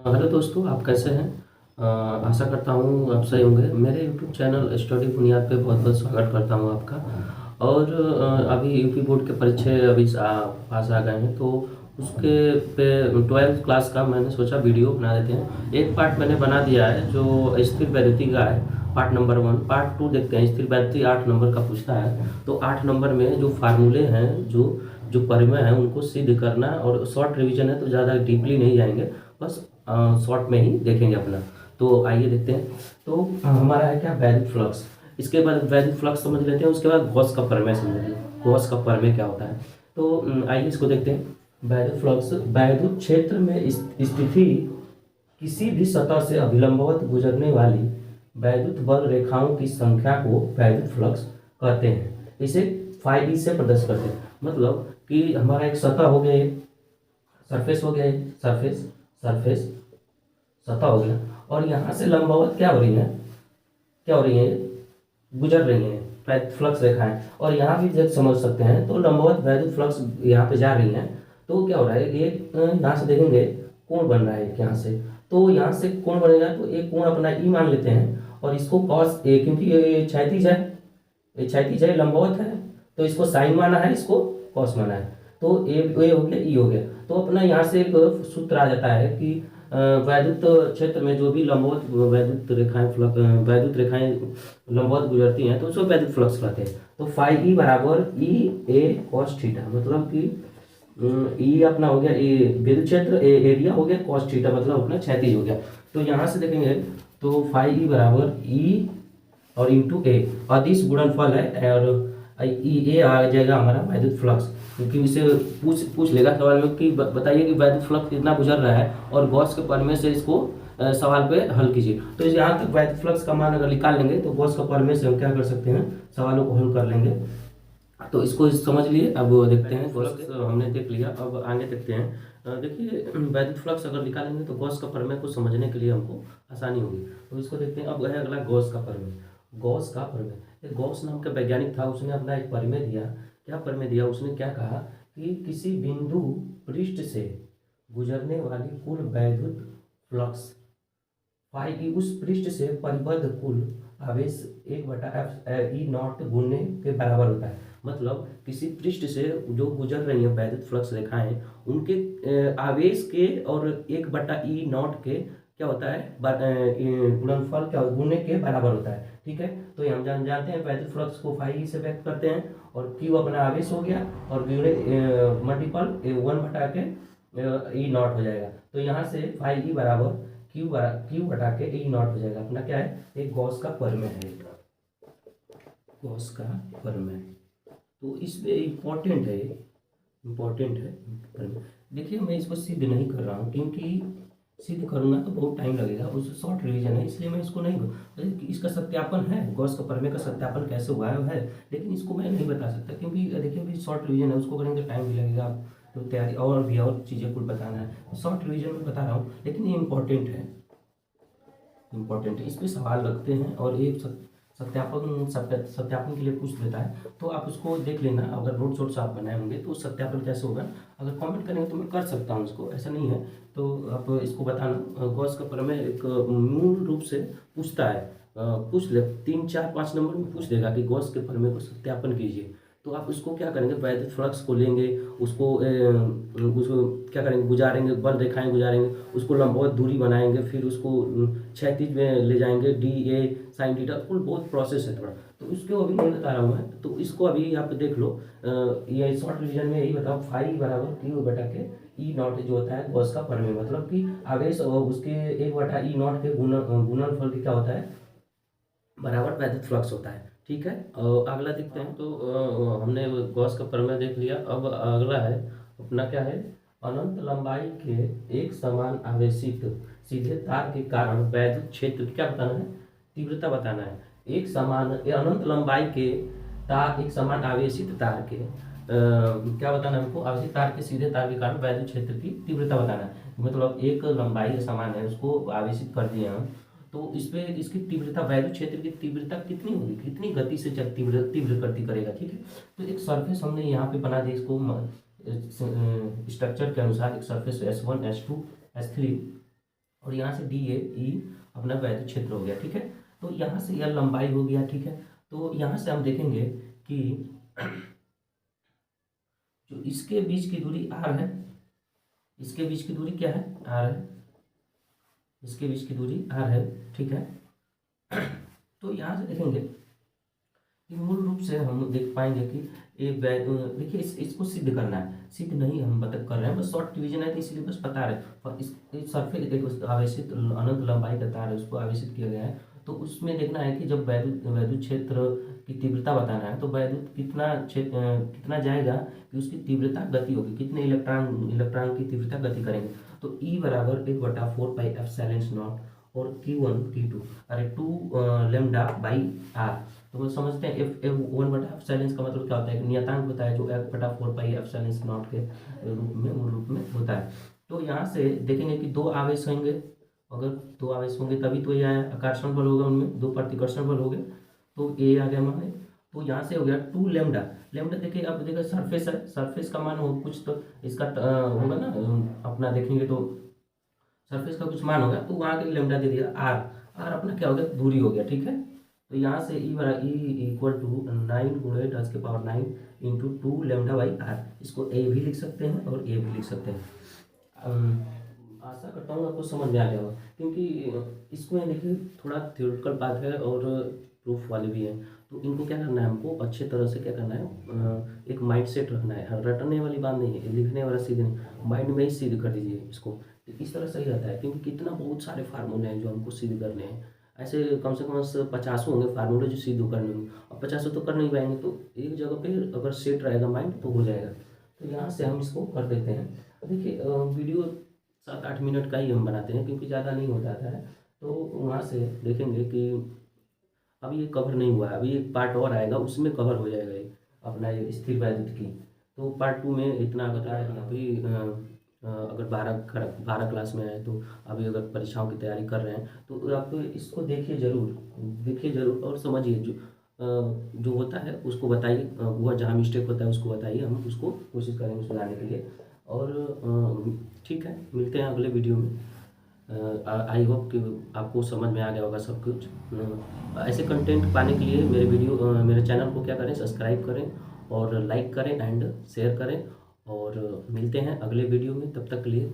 Hello दोस्तों, आप कैसे हैं? आशा करता हूँ आप सही होंगे। मेरे यूट्यूब चैनल स्टडी बुनियाद पे बहुत बहुत स्वागत करता हूँ आपका। और अभी यूपी बोर्ड के परीक्षे अभी पास आ गए हैं, तो उसके पे 12th क्लास का मैंने सोचा वीडियो बना देते हैं। एक पार्ट मैंने बना दिया है जो स्थिर वैद्युति का है, पार्ट नंबर 1। पार्ट 2 देखते हैं। स्थिर वैद्युति 8 नंबर का पूछता है, तो 8 नंबर में जो फार्मूले हैं, जो जो परिमेय हैं, उनको सिद्ध करना। और शॉर्ट रिवीजन है तो ज़्यादा डीपली नहीं जाएंगे, बस शॉर्ट में ही देखेंगे अपना। तो आइए देखते हैं। तो हमारा है क्या, वैद्युत फ्लक्स। इसके बाद वैद्युत फ्लक्स समझ लेते हैं, उसके बाद गॉस का प्रमेय समझ लेते हैं। गॉस का प्रमेय क्या होता है, तो आइए इसको देखते हैं। वैद्युत फ्लक्स, वैद्युत क्षेत्र में स्थिति किसी भी सतह से अभिलंबवत गुजरने वाली वैद्युत बल रेखाओं की संख्या को वैद्युत फ्लक्स कहते हैं। इसे फाई से प्रदर्शित करते हैं। मतलब कि हमारा एक सतह हो गया, सरफेस हो गया, सरफेस सरफेस सतह हो गया, और यहाँ से लंबवत क्या हो रही है, क्या हो रही है, गुजर रही है वैद्युत फ्लक्स रेखाएं। और यहाँ भी जब समझ सकते हैं, तो लंबवत वैद्युत फ्लक्स यहाँ पे जा रही हैं। तो क्या हो रहा है, एक यहाँ से देखेंगे कोण बन रहा है एक यहाँ से। तो यहाँ से कोण बनेगा, तो एक कोण अपना ई मान लेते हैं, और इसको कॉस ए, क्योंकि ये क्षैतिज है, ये क्षैतिज है, लंबवत है, तो इसको साइन माना है, इसको कॉस माना है। तो ए हो गया, ई हो गया। तो अपना यहाँ से एक सूत्र आ जाता है कि वैद्युत क्षेत्र में जो भी लंबवत वैद्युत रेखाएं वैद्युत रेखाएं लंबवत गुजरती हैं, तो उसको वैद्युत फ्लक्स कहते हैं। तो फाई ई बराबर ई ए कॉस थीटा, मतलब कि ई अपना हो गया, ए विद्युत क्षेत्र, एरिया हो गया, कॉस थीटा मतलब अपना क्षैतिज हो गया। तो यहाँ से देखेंगे तो फाई ई बराबर ई और इंटू ए, अदिश गुणनफल है, और ई ए आ जाएगा हमारा वैद्युत फ्लक्स। क्योंकि इसे पूछ लेगा सवाल में कि बताइए कि वैद्युत फ्लक्स कितना गुजर रहा है, और गॉस के प्रमेय से इसको सवाल पे हल कीजिए। तो यहाँ तक वैद्युत फ्लक्स का मान अगर निकाल लेंगे, तो गॉस का प्रमेय से हम क्या कर सकते हैं, सवालों को हल कर लेंगे। तो इसको समझ लिए। अब देखते हैं, फ्लक्स हमने देख लिया, अब आगे देखते हैं। देखिए, वैद्युत फ्लक्स अगर निकालेंगे तो गॉस का प्रमेय को समझने के लिए हमको आसानी होगी। तो इसको देखते हैं। अब है अगला गॉस का प्रमेय। गॉस का प्रमेय, गॉस नाम का वैज्ञानिक था, उसने अपना एक प्रमेय दिया। क्या प्रमेय दिया, उसने क्या कहा कि किसी बिंदु पृष्ठ से गुजरने वाली कुल वैद्युत फ्लक्स फाई ई उस पृष्ठ से परिबद्ध कुल आवेश 1/f ई नॉट गुणने के बराबर होता है। मतलब किसी पृष्ठ से जो गुजर रही है वैद्युत फ्लक्स रेखाएं, उनके आवेश के और 1/e0 के क्या होता है, गुणनफल क्या गुणने के बराबर होता है। ठीक है, तो ये हम जानते हैं वैद्युत फ्लक्स को फाई से व्यक्त करते हैं, और क्यू अपना आवेश हो गया, और मल्टीपल 1/e0 हो जाएगा। तो यहाँ से फाई ई बराबर क्यू बटा के E0 हो जाएगा। अपना क्या है, एक गॉस का प्रमेय है, गॉस का प्रमेय। तो इसमें इम्पोर्टेंट है, इम्पोर्टेंट है प्रमेय। देखिए, मैं इसको सिद्ध नहीं कर रहा हूँ, क्योंकि सिद्ध करूँगा तो बहुत टाइम लगेगा, उस शॉर्ट रिवीजन है, इसलिए मैं इसको नहीं। इसका सत्यापन है, गॉस का प्रमेय का सत्यापन कैसे हुआ है, लेकिन इसको मैं नहीं बता सकता, क्योंकि देखिए अभी शॉर्ट रिवीजन है, उसको करेंगे टाइम भी लगेगा, तो तैयारी और भी और चीज़ें कुछ बताना है। शॉर्ट रिवीजन में बता रहा हूँ, लेकिन ये इम्पोर्टेंट है, इम्पोर्टेंट है। इस पे सवाल रखते हैं, और एक सत्यापन के लिए पूछ लेता है, तो आप उसको देख लेना। अगर नोट्स वोट्स आप बनाए होंगे तो सत्यापन कैसे होगा, अगर कमेंट करेंगे तो मैं कर सकता हूँ इसको, ऐसा नहीं है। तो आप इसको बताना। गॉस का प्रमेय एक मूल रूप से पूछता है, पूछ ले 3 4 5 नंबर में पूछ देगा कि गॉस के प्रमेय को सत्यापन कीजिए। तो आप उसको क्या करेंगे, वैद्युत फ्लक्स को लेंगे, उसको क्या करेंगे, गुजारेंगे, बल रेखाएं गुजारेंगे, उसको लंबवत दूरी बनाएंगे, फिर उसको क्षैतिज में ले जाएंगे, डी ए साइन थीटा, कुल बहुत प्रोसेस है थोड़ा, तो उसको अभी नहीं बता रहा हूँ मैं। तो इसको अभी आप देख लो। ये शॉर्ट रिवीजन में यही बताओ, फाई बराबर क्यू बटा के E0 जो होता है गॉस का प्रमेय, मतलब कि आवेश और उसके 1/E0 के गुणनफल की क्या होता है, बराबर वैद्युत फ्लक्स होता है। ठीक है, और अगला देखते हैं। तो हमने गॉस का प्रमेय देख लिया। अब अगला है अपना क्या है, अनंत लंबाई के एक समान आवेशित सीधे तार के कारण वैद्युत क्षेत्र की क्या बताना है, तीव्रता बताना है। एक समान अनंत लंबाई के तार, एक समान आवेशित तार के क्या बताना है हमको, आवेशित तार के सीधे तार के कारण वैद्युत क्षेत्र की तीव्रता बताना है। मतलब एक लंबाई समान है, उसको आवेशित कर दिए हम, तो इस पे इसकी तीव्रता, वैद्युत क्षेत्र की तीव्रता कितनी होगी, कितनी गति से तीव्र तीव्र गति करेगा। ठीक है, तो एक सरफेस हमने यहाँ पे बना दिया, इसको स्ट्रक्चर के अनुसार एक सरफेस S1 S2 S3, और यहाँ से डी ए ई अपना वैद्युत क्षेत्र हो गया, ठीक है। तो यहाँ से यह लंबाई हो गया, ठीक है। तो यहाँ से हम देखेंगे कि जो इसके बीच की दूरी आर है, इसके बीच की दूरी क्या है, आर है, इसके बीच की दूरी आर है, ठीक है। तो यहाँ से देखेंगे कि मूल रूप से हम देख पाएंगे कि ये देखिए इसको सिद्ध करना है, सिद्ध नहीं हम बता कर रहे हैं, बस शॉर्ट डिवीजन है तो इसलिए बस बता रहे हैं। और इस सरफेस एक आवेशित अनंत लंबाई का तार है, उसको आवेशित किया गया है। तो उसमें देखना है कि जब वैद्युत क्षेत्र की तीव्रता बताना है, तो वैद्युत कितना जाएगा कि उसकी तीव्रता गति होगी, कितने इलेक्ट्रॉन की तीव्रता गति करेंगे। तो ई बराबर 1/4πε0 और Q1 Q2 अरे 2 लेमडा बाई आर। तो वो समझते हैं एफ 1/2 का मतलब क्या होता है, नियतांक होता है जो 1/4πε0 के रूप में मूल रूप में होता है। तो यहाँ से देखेंगे कि दो आवेश होंगे, अगर दो आवेश होंगे तभी तो यह आकर्षण बल होगा, उनमें दो प्रतिकर्षण बल हो गए। तो ए आ गया मान, तो यहाँ से हो गया 2 लेमडा। लेमडा देखिए, अब देखिए सरफेस है, सरफेस का मान हो कुछ तो इसका होगा ना, अपना देखेंगे तो सरफेस का कुछ मान होगा, तो वहाँ के लेमडा दे दिया आर। आर अपना क्या हो गया, दूरी हो गया, ठीक है। तो यहाँ से E equal to 9 × 10⁹ into 2 lambda by r. इसको ए भी लिख सकते हैं और ए भी लिख सकते हैं। आशा करता हूँ आपको समझ में आ गया होगा, क्योंकि इसमें देखिए थोड़ा थ्योरेटिकल बात है और प्रूफ वाले भी हैं। तो इनको क्या करना है, हमको अच्छे तरह से क्या करना है, एक माइंड सेट रखना है, रटने वाली बात नहीं है, लिखने वाला सीधे नहीं, माइंड में ही सिद्ध कर दीजिए इसको। तो इस तरह सही रहता है, क्योंकि कितना बहुत सारे फार्मूले हैं जो हमको सिद्ध करने हैं। ऐसे कम से कम 50 होंगे फार्मूले जो सिद्ध करने होंगे, और 50 तो कर नहीं पाएंगे, तो एक जगह पे अगर सेट रहेगा माइंड तो हो जाएगा। तो यहाँ से हम इसको कर देते हैं। देखिए वीडियो 7-8 मिनट का ही हम बनाते हैं, क्योंकि ज़्यादा नहीं हो जाता है। तो वहाँ से देखेंगे कि अभी ये कवर नहीं हुआ है, अभी एक पार्ट और आएगा, उसमें कवर हो जाएगा ये अपना ये स्थिर वैद्युत की। तो पार्ट 2 में इतना बता है। अभी अगर 12 क्लास में आए, तो अभी अगर परीक्षाओं की तैयारी कर रहे हैं तो आप इसको देखिए ज़रूर और समझिए। जो होता है उसको बताइए, वह जहाँ मिस्टेक होता है उसको बताइए, हम उसको कोशिश करेंगे सुधारने के लिए। और ठीक है, मिलते हैं अगले वीडियो में। आई होप कि आपको समझ में आ गया होगा सब कुछ। ऐसे कंटेंट पाने के लिए मेरे चैनल को क्या करें, सब्सक्राइब करें और लाइक करें एंड शेयर करें। और मिलते हैं अगले वीडियो में, तब तक के लिए